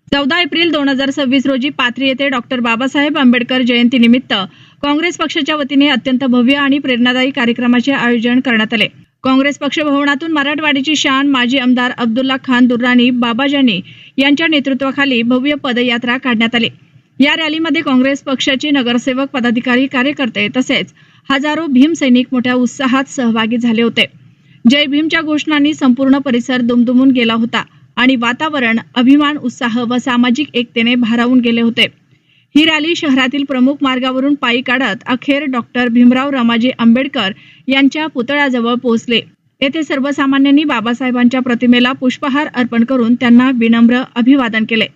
14 April 2026 रोजी पाथरी येथे doctor Babasaheb Ambedkar जयंतीनिमित्त काँग्रेस पक्षाच्या वतीने अत्यंत भव्य आणि प्रेरणादायी कार्यक्रमाचे आयोजन करण्यात आले। काँग्रेस पक्ष भवनातून मराठवाड्याची शान माजी आमदार अब्दुल्ला खान दुर्राणी बाबाजानी यांच्या नेतृत्वाखाली भव्य पदयात्रा काढण्यात आली। या रॅलीमध्ये काँग्रेस पक्षाचे नगरसेवक, पदाधिकारी, कार्यकर्ते तसेच हजारो भीम सैनिक मोठ्या उत्साहात सहभागी झाले होते। जय भीमच्या घोषणांनी संपूर्ण परिसर दुमदुमून गेला होता आणि वातावरण अभिमान, उत्साह व सामाजिक एकतेने भारावून गेले होते। ही रॅली शहरातील प्रमुख मार्गावरून पायी काढत अखेर डॉक्टर भीमराव रामाजी आंबेडकर यांच्या पुतळ्याजवळ पोहोचले। येथे सर्वसामान्यांनी बाबासाहेबांच्या प्रतिमेला पुष्पहार अर्पण करून त्यांना विनम्र अभिवादन केले।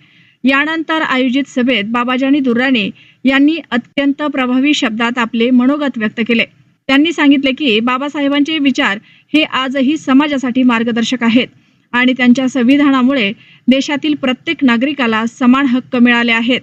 यानंतर आयोजित सभेत बाबाजानी दुर्राणी यांनी अत्यंत प्रभावी शब्दात आपले मनोगत व्यक्त केले। त्यांनी सांगितले की बाबासाहेबांचे विचार हे आजही समाजासाठी मार्गदर्शक आहेत आणि त्यांच्या संविधानामुळे देशातील प्रत्येक नागरिकाला समान हक्क मिळाले आहेत।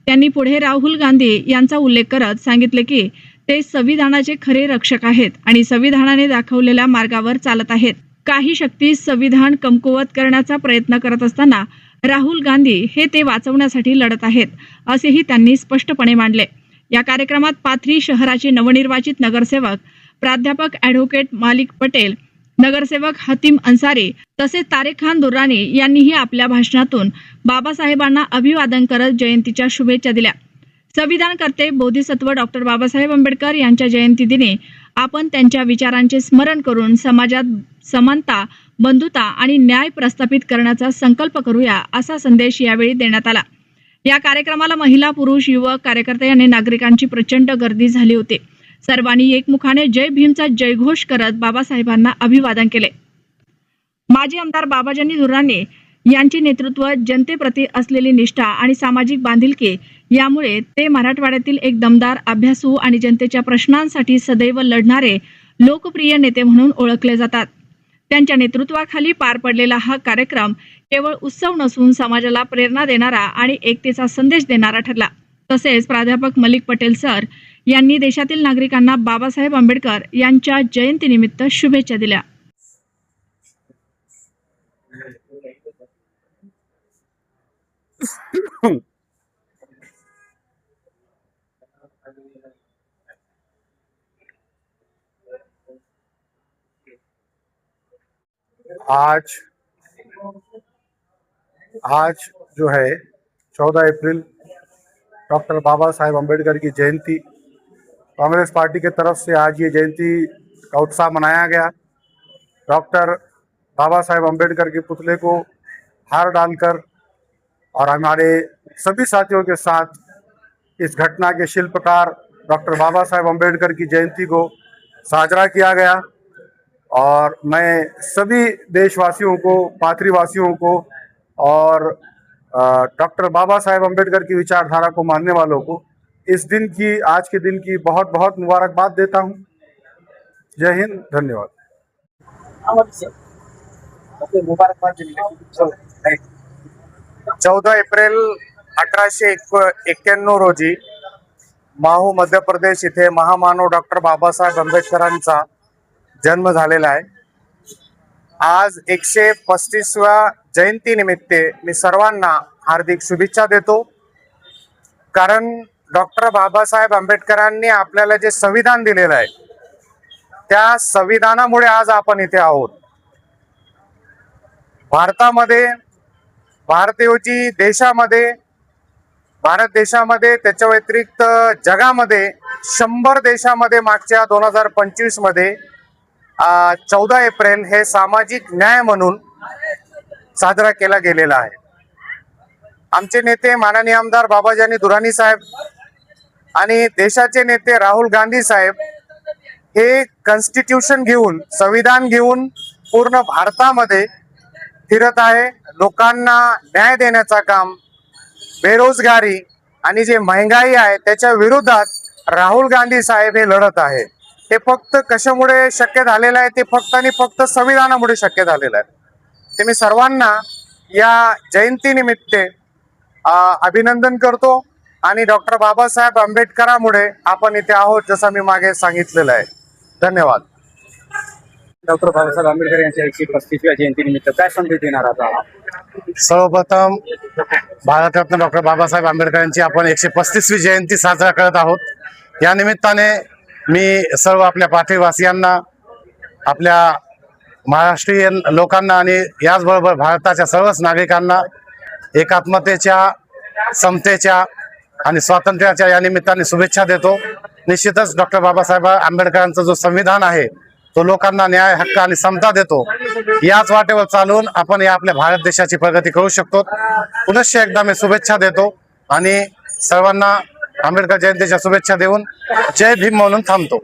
त्यांनी पुढे राहुल गांधी यांचा उल्लेख करत सांगितले की ते संविधानाचे खरे रक्षक आहेत आणि संविधानाने दाखवलेल्या मार्गावर चालत आहेत। काही शक्ती संविधान कमकुवत करण्याचा प्रयत्न करत असताना राहुल गांधी हे ते वाचवण्यासाठी लढत आहेत, असेही त्यांनी स्पष्टपणे मांडले। या कार्यक्रमात पाथरी शहराचे नवनिर्वाचित नगरसेवक प्राध्यापक ॲडव्होकेट मालिक पटेल, नगरसेवक हतीम अन्सारी तसेच तारेक खान दुर्राणी यांनीही आपल्या भाषणातून बाबासाहेबांना अभिवादन करत जयंतीच्या शुभेच्छा दिल्या। संविधानकर्ते बोधिसत्व डॉक्टर बाबासाहेब आंबेडकर यांच्या जयंती दिनी आपण त्यांच्या विचारांचे स्मरण करून समाजात समानता, बंधुता आणि न्याय प्रस्थापित करण्याचा संकल्प करूया, असा संदेश यावेळी देण्यात आला। या कार्यक्रमाला महिला, पुरुष, युवक, कार्यकर्ते आणि नागरिकांची प्रचंड गर्दी झाली होती। सर्वांनी एकमुखाने जय भीमचा जयघोष करत बाबासाहेबांना अभिवादन केले। माजी आमदार बाबाजानी दुर्राणी यांचे नेतृत्व, जनतेप्रती असलेली निष्ठा आणि सामाजिक बांधिलकी यामुळे ते मराठवाड्यातील एक दमदार, अभ्यासू आणि जनतेच्या प्रश्नांसाठी सदैव लढणारे लोकप्रिय नेते म्हणून ओळखले जातात। त्यांच्या नेतृत्वाखाली पार पडलेला हा कार्यक्रम केवळ उत्सव नसून समाजाला प्रेरणा देणारा आणि एकतेचा संदेश देणारा ठरला। तसेच प्राध्यापक मलिक पटेल सर यांनी देशातील नागरिकांना बाबासाहेब आंबेडकर यांच्या जयंतीनिमित्त शुभेच्छा दिल्या। आज जो है 14 अप्रैल डॉक्टर बाबा साहेब अम्बेडकर की जयंती, कांग्रेस पार्टी की तरफ से आज ये जयंती का उत्साह मनाया गया। डॉक्टर बाबा साहेब अम्बेडकर के पुतले को हार डालकर और हमारे सभी साथियों के साथ इस घटना के शिल्पकार डॉक्टर बाबा साहेब अम्बेडकर की जयंती को साजरा किया गया। और मैं सभी देशवासियों को, पाथरी वासियों को और डॉक्टर बाबा साहेब अम्बेडकर की विचारधारा को मानने वालों को इस दिन की, आज के दिन की बहुत बहुत मुबारकबाद देता हूं। जय हिंद, धन्यवाद। 14 एप्रिल 1891 रोजी माहू मध्य प्रदेश इथे महामानव डॉक्टर बाबासाहेब आंबेडकरांचा जन्म झालेला आहे। आज 135व्या जयंतीनिमित्त मी सर्वांना हार्दिक शुभेच्छा देतो, कारण डॉक्टर बाबासाहेब आंबेडकरांनी आपल्याला जे संविधान दिलेलं आहे त्या संविधानामुळे आज आपण इथे आहोत। भारतामध्ये, भारत देशामध्ये त्याच्या व्यतिरिक्त जगामध्ये 100 देशामध्ये मागच्या 2025 मध्ये 14 एप्रिल हे सामाजिक न्याय म्हणून साजरा केला गेलेला आहे। आमचे नेते माननीय आमदार बाबाजानी दुर्राणी साहेब आणि देशाचे नेते राहुल गांधी साहेब हे कॉन्स्टिट्यूशन घेऊन, संविधान घेऊन पूर्ण भारतामध्ये फिरत आहे। लोकांना न्याय देण्याचा काम, बेरोजगारी आणि जे महंगाई आहे त्याच्या विरोधात राहुल गांधी साहेब हे लढत आहे। हे फक्त कशामुळे शक्य झालेलं आहे? ते फक्त आणि फक्त संविधानामुळे शक्य झालेलं आहे। ते मी सर्वांना या जयंतीनिमित्त अभिनंदन करतो आणि डॉक्टर बाबासाहेब आंबेडकरांमुळे आपण इथे आहोत, जसं मी मागे सांगितलेलं आहे। धन्यवाद। डॉक्टर बाबासाहेब आंबेडकर यांच्या 135व्या जयंतीनिमित्त काय संदेश देणार आता? सर्वप्रथम भारतरत्न डॉक्टर बाबासाहेब आंबेडकर यांची आपण 135वी जयंती साजरा करत आहोत। या निमित्ताने मी सर्व आपल्या पाथरीवासियांना, आपल्या महाराष्ट्रीयन लोकांना आणि याचबरोबर भारताच्या सर्वच नागरिकांना एकात्मतेच्या, समतेच्या आणि स्वातंत्र्याच्या या निमित्ताने शुभेच्छा देतो। निश्चितच डॉक्टर बाबासाहेब आंबेडकरांचा जो संविधान आहे तो लोकांना न्याय, हक्क आणि समता देतो। याच वाटेवर चालून आपण या आपल्या भारत देशाची प्रगती करू शकतो। पुनश्च एकदा मी शुभेच्छा देतो आणि सर्वांना आंबेडकर जयंतीच्या शुभेच्छा देऊन जय भीम म्हणून थांबतो।